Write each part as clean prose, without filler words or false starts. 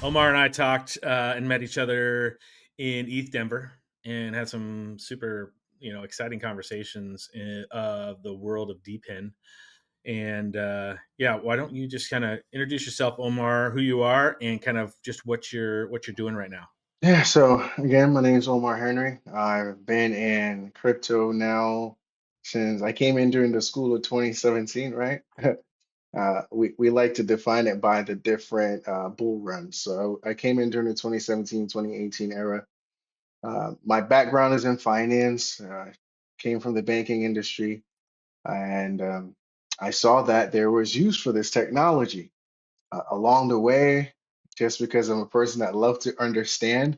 Omar and I talked and met each other in ETH Denver and had some super, exciting conversations of the world of DePIN. And yeah, why don't you just kind of introduce yourself, Omar, who you are, and kind of just what you're doing right now? Yeah, so again, my name is Omar Henry. I've been in crypto now since I came in during the school of 2017, right? We like to define it by the different bull runs. So I came in during the 2017, 2018 era. My background is in finance, came from the banking industry, and I saw that there was use for this technology. Along the way, just because I'm a person that loves to understand,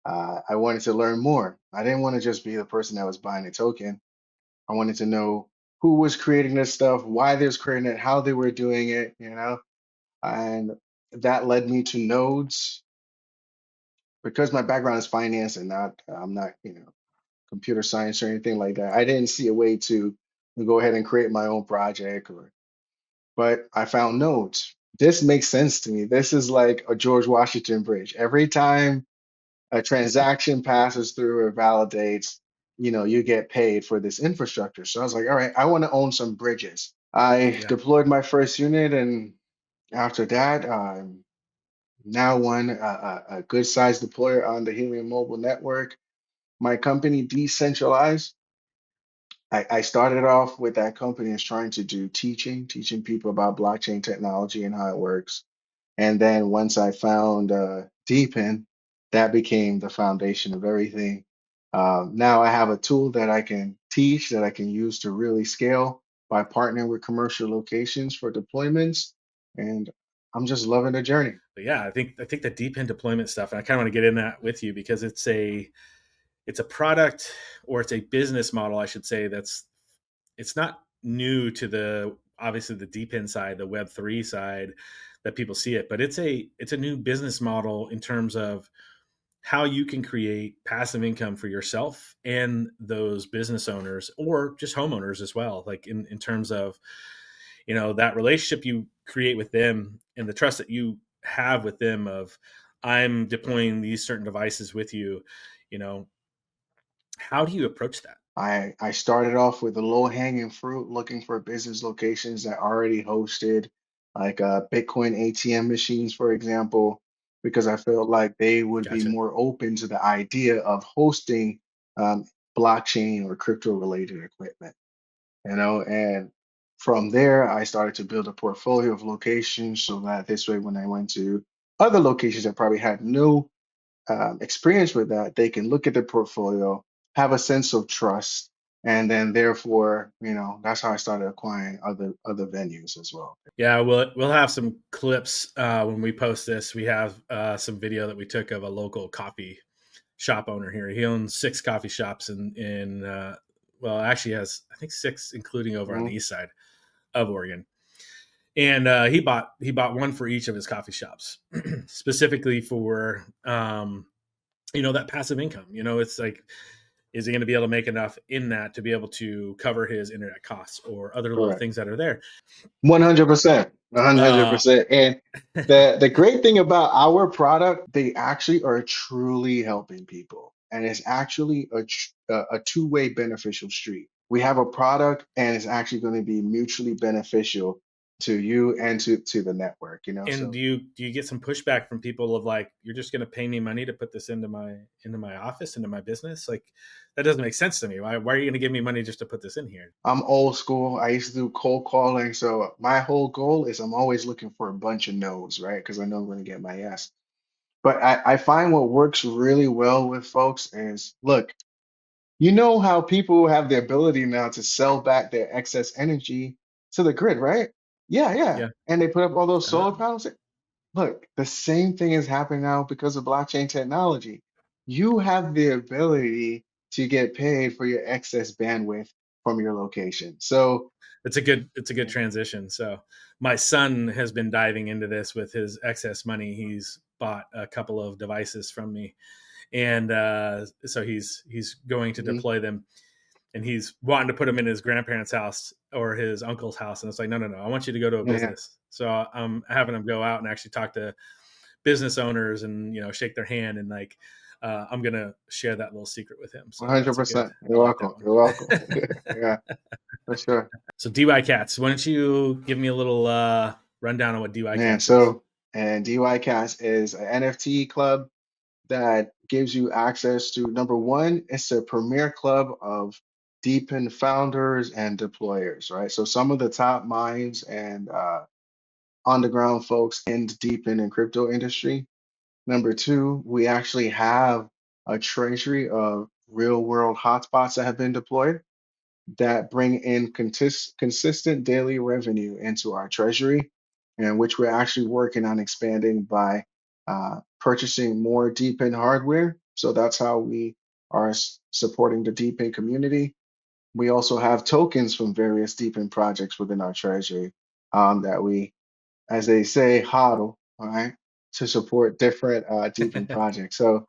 I wanted to learn more. I didn't want to just be the person that was buying a token. I wanted to know who was creating this stuff, why they was creating it, how they were doing it, and that led me to nodes. Because my background is finance and I'm not, computer science or anything like that. I didn't see a way to go ahead and create my own project, but I found nodes. This makes sense to me. This is like a George Washington bridge. Every time a transaction passes through or validates, you get paid for this infrastructure. So I was like, all right, I want to own some bridges. I Yeah, deployed my first unit, and after that, I'm now a good size deployer on the Helium mobile network. My company, Decentralized, I started off with that company as trying to do teaching people about blockchain technology and how it works. And then once I found DePIN, that became the foundation of everything. Now I have a tool that I can teach that I can use to really scale by partnering with commercial locations for deployments. And I'm just loving the journey. but yeah, I think the DePIN deployment stuff, and I kind of want to get in that with you because it's a product, or it's a business model, I should say, it's not new to the obviously the DePIN side, the Web3 side that people see it, but it's a new business model in terms of how you can create passive income for yourself and those business owners or just homeowners as well. Like in terms of, that relationship you create with them and the trust that you have with them of, I'm deploying these certain devices with you, you know, how do you approach that? I started off with the low hanging fruit, looking for business locations that already hosted like Bitcoin ATM machines, for example, because I felt like they would be Gotcha. more open to the idea of hosting um, blockchain or crypto related equipment, and from there I started to build a portfolio of locations so that this way when I went to other locations that probably had no experience with that, they can look at the portfolio, have a sense of trust, and then therefore, that's how I started acquiring other venues as well. Yeah, we'll have some clips when we post this. We have some video that we took of a local coffee shop owner here. He owns six coffee shops in well, actually has I think six, including over on the Mhm. east side of Oregon. And he bought one for each of his coffee shops, specifically for that passive income. It's like, is he going to be able to make enough in that to be able to cover his internet costs or other little Correct. things that are there? 100%. Uh, 100%. And the great thing about our product, they actually are truly helping people. And it's actually a two-way beneficial street. We have a product and it's actually going to be mutually beneficial to you and to the network. And So do you get some pushback from people of like, you're just going to pay me money to put this into my office, into my business? Like, that doesn't make sense to me. Why are you going to give me money just to put this in here? I'm old school. I used to do cold calling. So my whole goal is I'm always looking for a bunch of no's, right? Because I know I'm going to get my yes. But I find what works really well with folks is look, you know how people have the ability now to sell back their excess energy to the grid, right? Yeah, yeah. Yeah. And they put up all those Uh, solar panels. Look, the same thing is happening now because of blockchain technology. You have the ability to get paid for your excess bandwidth from your location. So, it's a good transition. So my son has been diving into this with his excess money. He's bought a couple of devices from me, and so he's going to mhm, deploy them, and he's wanting to put them in his grandparents' house or his uncle's house, and it's like, no, no, no, I want you to go to a yeah, business. So I'm having him go out and actually talk to business owners and shake their hand and like I'm gonna share that little secret with him. So that's a good. 100%. I You're like that welcome. one. You're welcome. Yeah, for sure. So DYCats, why don't you give me a little rundown on what Man, DYCats is? so and DeWiCats is an NFT club that gives you access to number one, it's a premier club of DePIN founders and deployers, right? So some of the top minds and on the ground folks in the DePIN and crypto industry. Number two, we actually have a treasury of real world hotspots that have been deployed that bring in consistent daily revenue into our treasury, and which we're actually working on expanding by purchasing more DePIN hardware. So that's how we are supporting the DePIN community. We also have tokens from various DePIN projects within our treasury that we, as they say, hodl, all right, to support different DePIN projects. So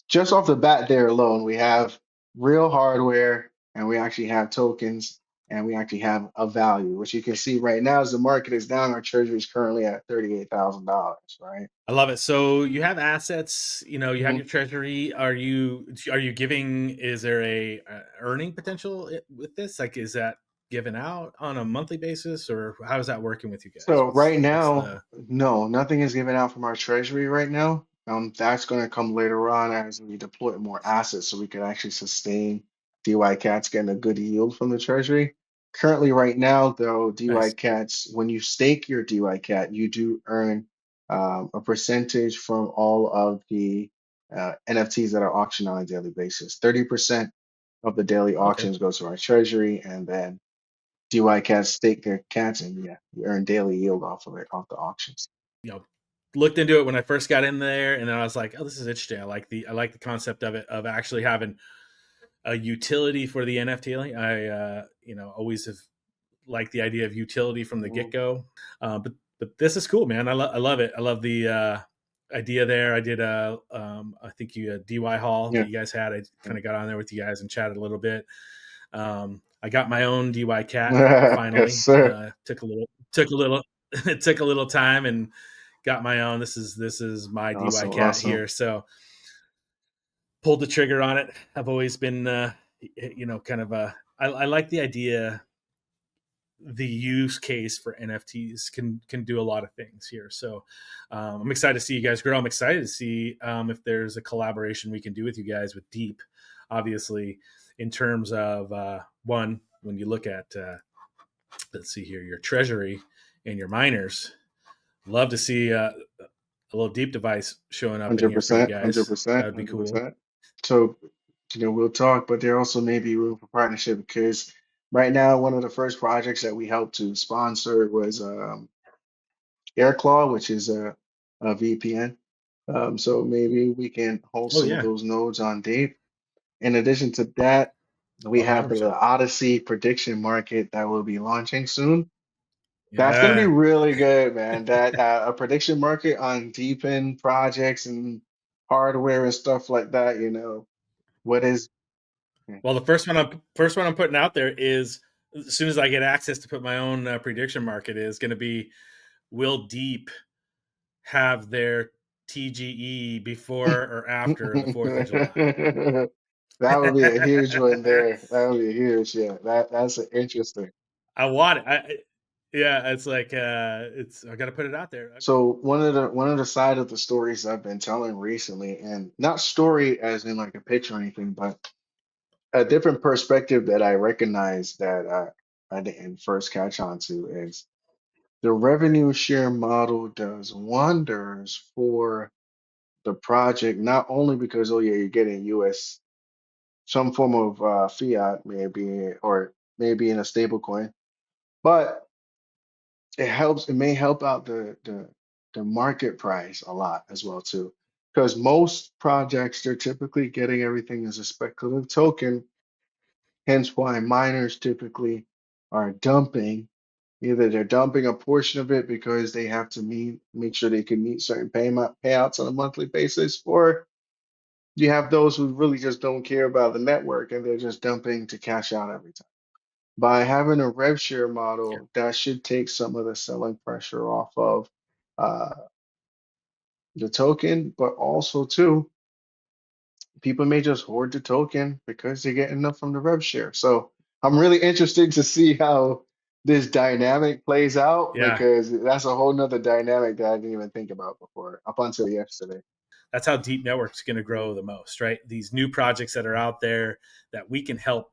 just off the bat there alone, we have real hardware and we actually have tokens and we actually have a value, which you can see right now as the market is down, our treasury is currently at $38,000, right? I love it. So you have assets, you have Mhm. your treasury. Are you giving? Is there a earning potential with this? Like, is that given out on a monthly basis, or how is that working with you guys? So What's right what's now, the no, nothing is given out from our treasury right now. That's going to come later on as we deploy more assets so we can actually sustain DY Cats getting a good yield from the treasury. Currently, right now, though, DY nice? Cats, when you stake your DY Cat, you do earn a percentage from all of the NFTs that are auctioned on a daily basis. 30% of the daily Okay. auctions goes to our treasury, and then DY cats stake their cats and yeah, you earn daily yield off of it, off the auctions. you know Looked into it when I first got in there, and then I was like, oh, this is interesting. I like the concept of it, of actually having a utility for the NFT. I always have liked the idea of utility from the get Mhm. go. But this is cool, man. I love it. I love the idea there. I did I think you DY Hall that Yeah. you guys had. I Yeah. kind of got on there with you guys and chatted a little bit. I got my own DY cat Yes, finally. sir. Took a little it took a little time and got my own. This is my DY Awesome, cat awesome. here. So pulled the trigger on it. I've always been kind of I like the idea. The use case for NFTs can do a lot of things here. So I'm excited to see you guys grow. I'm excited to see if there's a collaboration we can do with you guys with DeEEP. Obviously, in terms of one, when you look at let's see here, your treasury and your miners, love to see a little deep device showing up in here for you 100%, guys. That 100%, would be cool. 100%. So, we'll talk, but there also may be room for partnership because right now, one of the first projects that we helped to sponsor was AirClaw, which is a VPN. So maybe we can host Oh some of yeah, those nodes on Dave. In addition to that, we have the 100%. Odyssey prediction market that will be launching soon. That's going to be Yeah. really good, man. That a prediction market on deepen projects and hardware and stuff like that. What is? Well, the first one I'm putting out there is, as soon as I get access to put my own prediction market, is going to be, will Deep have their TGE before or after the 4th of July? That would be a huge one there. That would be huge. Yeah, that's interesting. I want it. Yeah, it's like it's I got to put it out there. So one of the side of the stories I've been telling recently, and not story as in like a pitch or anything, but a different perspective that I recognize that I didn't first catch on to is the revenue share model does wonders for the project, not only because, oh yeah, you're getting US, some form of fiat maybe, or maybe in a stable coin, but it may help out the market price a lot as well too. Because most projects, they're typically getting everything as a speculative token, hence why miners typically are dumping. Either they're dumping a portion of it because they have to make sure they can meet certain payouts on a monthly basis, or you have those who really just don't care about the network and they're just dumping to cash out every time. By having a rev share Yeah. model, that should take some of the selling pressure off of uh, the token, but also too, people may just hoard the token because they get enough from the rev share. So I'm really interested to see how this dynamic plays out Yeah, because that's a whole nother dynamic that I didn't even think about before up until yesterday. that's how deep network's going to grow the most, right? These new projects that are out there that we can help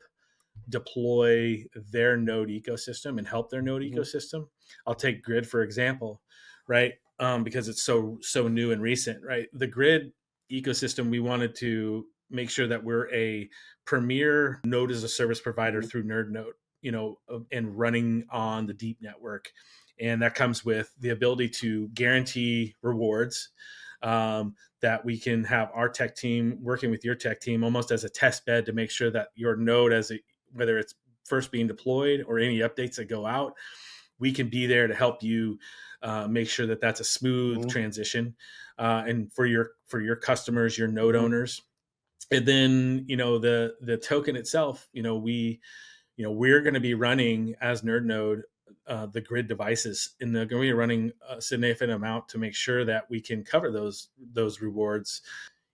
deploy their node ecosystem and help their node Hmm. ecosystem. I'll take Grid for example, right? Because it's so new and recent, right? The Grid ecosystem, we wanted to make sure that we're a premier node as a service provider Hmm. through NerdNode, and running on the DeEEP network, and that comes with the ability to guarantee rewards. That we can have our tech team working with your tech team almost as a test bed to make sure that your node, as a whether it's first being deployed or any updates that go out, we can be there to help you make sure that that's a smooth Hmm. transition, and for your customers, your node Hmm. owners. And then the token itself, we're going to be running as NerdNode the Grid devices, and they're going to be running a significant amount to make sure that we can cover those rewards,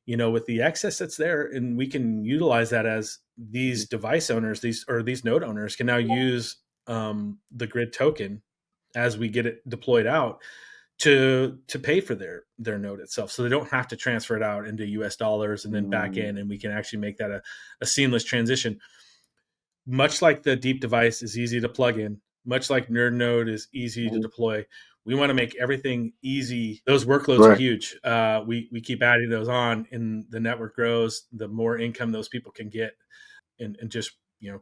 with the excess that's there, and we can utilize that as Hmm. these device owners, these node owners can now use the Grid token as we get it deployed out to pay for their node itself, so they don't have to transfer it out into US dollars and then back Hmm. in, and we can actually make that a seamless transition. Much like the DeEEP device is easy to plug in, much like NerdNode is easy to Hmm. deploy, we want to make everything easy. Those workloads are Right. huge. We keep adding those on, and the network grows. The more income those people can get, and just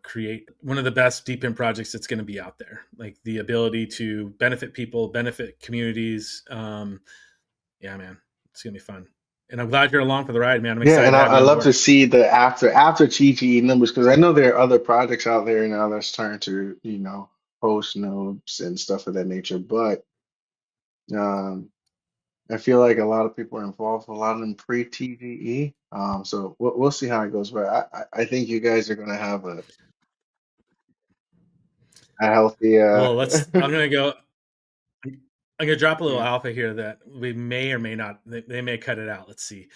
create one of the best DePIN projects that's going to be out there. Like the ability to benefit people, benefit communities. Yeah, man, it's gonna be fun. And I'm glad you're along for the ride, man. I'm Yeah, excited and to have I you on love board. to see the after TTE numbers because I know there are other projects out there now that's trying to, host nodes and stuff of that nature. But um, I feel like a lot of people are involved, a lot of them pre-TTE. So we'll see how it goes. But I think you guys are going to have a healthy. Well, let's. I'm gonna go. I'm gonna drop a little Yeah, alpha here that we may or may not. They may cut it out. Let's see.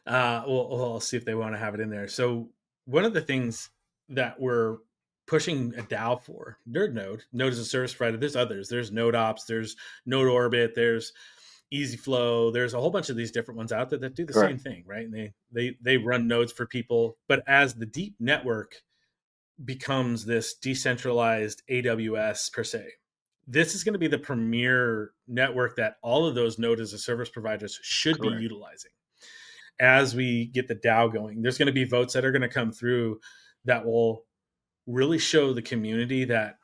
We'll see if they want to have it in there. So one of the things that we're pushing a DAO for, Node as a service provider. There's others. There's Node Ops. There's Node Orbit. There's Easy Flow. There's a whole bunch of these different ones out there that do the same correct. thing, right? And they run nodes for people. But as the DeEEP network becomes this decentralized AWS per se, this is going to be the premier network that all of those node as a service providers should be Correct. utilizing. As we get the DAO going, there's going to be votes that are going to come through that will really show the community that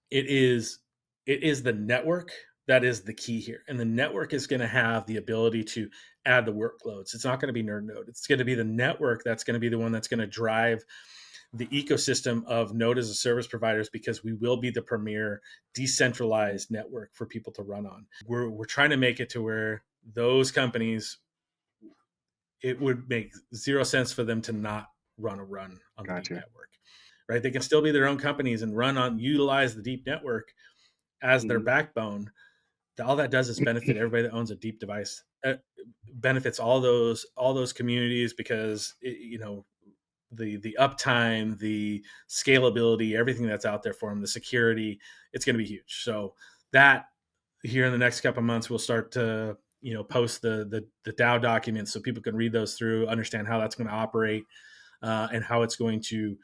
it is it is the network that is the key here, and the network is going to have the ability to add the workloads. It's not going to be node. It's going to be the network that's going to be the one that's going to drive the ecosystem of node as a service providers, because we will be the premier decentralized network for people to run on. We're trying to make it to where those companies, it would make zero sense for them to not run on the DeEEP Gotcha. network, right? They can still be their own companies and utilize the DeEEP network as their Hmm. backbone. All that does is benefit everybody that owns a DeEEP device. Benefits all those communities, because the uptime, the scalability, everything that's out there for them, the security, it's going to be huge. So that here in the next couple of months, we'll start to post the DAO documents so people can read those through, understand how that's going to operate, and how it's going to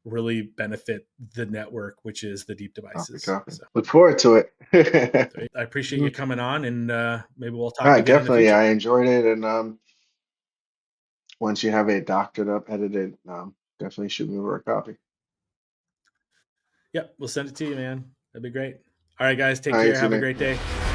really benefit the network, which is the DeEEP Copy, devices. copy. So, Look forward to it. so I appreciate you Mhm. coming on, and maybe we'll All talk right, again in the definitely. I future. enjoyed it, and once you have it doctored up, edited, definitely shoot me over a copy. Yep, we'll send it to you, man. That'd be great. All right, guys, take All right, care. see you, Have a man. great day.